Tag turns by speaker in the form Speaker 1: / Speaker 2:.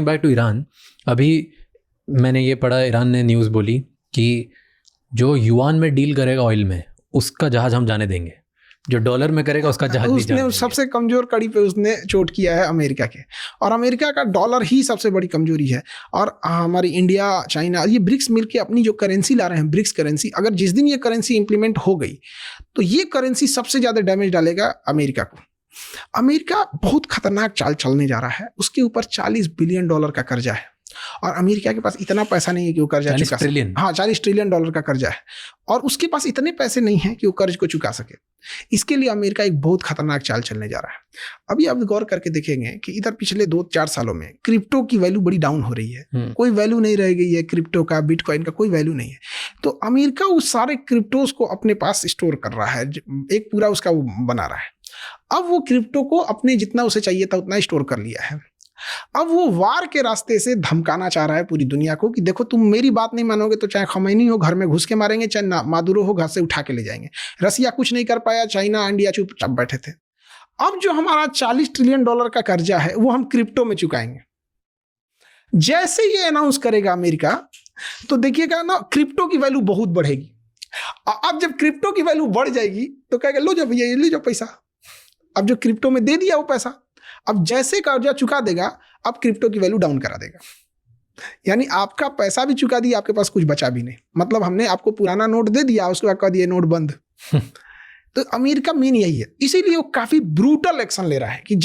Speaker 1: Back to Iran, अभी मैंने ये पढ़ा, ईरान ने न्यूज़ बोली कि जो युआन में डील करेगा ऑयल में, उसका जहाज हम जाने देंगे, जो डॉलर में करेगा उसका जहाज नहीं जाने
Speaker 2: उसने
Speaker 1: देंगे।
Speaker 2: सबसे कमजोर कड़ी पे उसने चोट किया है अमेरिका के, और अमेरिका का डॉलर ही सबसे बड़ी कमजोरी है। और हमारी इंडिया, चाइना, ये ब्रिक्स मिलके अपनी जो करेंसी ला रहे हैं, ब्रिक्स करेंसी, अगर जिस दिन ये करेंसी इंप्लीमेंट हो गई तो ये करेंसी सबसे ज्यादा डैमेज डालेगा अमेरिका को। अमेरिका बहुत खतरनाक चाल चलने जा रहा है, उसके ऊपर $40 बिलियन का कर्जा है, और अमेरिका के पास इतना पैसा नहीं है कि वो कर्जा चुका सके। हाँ, $40 ट्रिलियन का कर्जा है, और उसके पास इतने पैसे नहीं है कि वो कर्ज को चुका सके। इसके लिए अमेरिका एक बहुत खतरनाक चाल चलने जा रहा है। अभी आप गौर करके देखेंगे कि इधर पिछले 2-4 सालों में क्रिप्टो की वैल्यू बड़ी डाउन हो रही है, कोई वैल्यू नहीं रह गई है क्रिप्टो का, बिटकॉइन का कोई वैल्यू नहीं है। तो अमेरिका उस सारे क्रिप्टोज को अपने पास स्टोर कर रहा है, एक पूरा उसका वो बना रहा है। अब वो क्रिप्टो को अपने जितना उसे चाहिए था उतना स्टोर कर लिया है। अब वो वार के रास्ते से धमकाना चाह रहा है पूरी दुनिया को कि देखो, तुम मेरी बात नहीं मानोगे तो चाहे खमैनी हो घर में घुस के मारेंगे, चाहे मादुरो हो घर से उठा के ले जाएंगे। रसिया कुछ नहीं कर पाया, चाइना, इंडिया चुपचाप बैठे थे। अब जो हमारा $40 ट्रिलियन का कर्जा है वो हम क्रिप्टो में चुकाएंगे। जैसे ये अनाउंस करेगा अमेरिका, तो देखिएगा ना, क्रिप्टो की वैल्यू बहुत बढ़ेगी। अब जब क्रिप्टो की वैल्यू बढ़ जाएगी तो कहेगा लो जब ये ले जाओ पैसा। अब जो क्रिप्टो में दे दिया वो पैसा, अब जैसे कर्जा चुका देगा, अब क्रिप्टो की वैल्यू डाउन करा देगा। यानी आपका पैसा भी चुका दिया, आपके पास कुछ बचा भी नहीं। मतलब हमने आपको पुराना नोट दे दिया, उसके बाद कह दिया नोट बंद। तो अमेरिका मेन यही है, इसीलिए वो काफी ब्रूटल एक्शन ले रहा है कि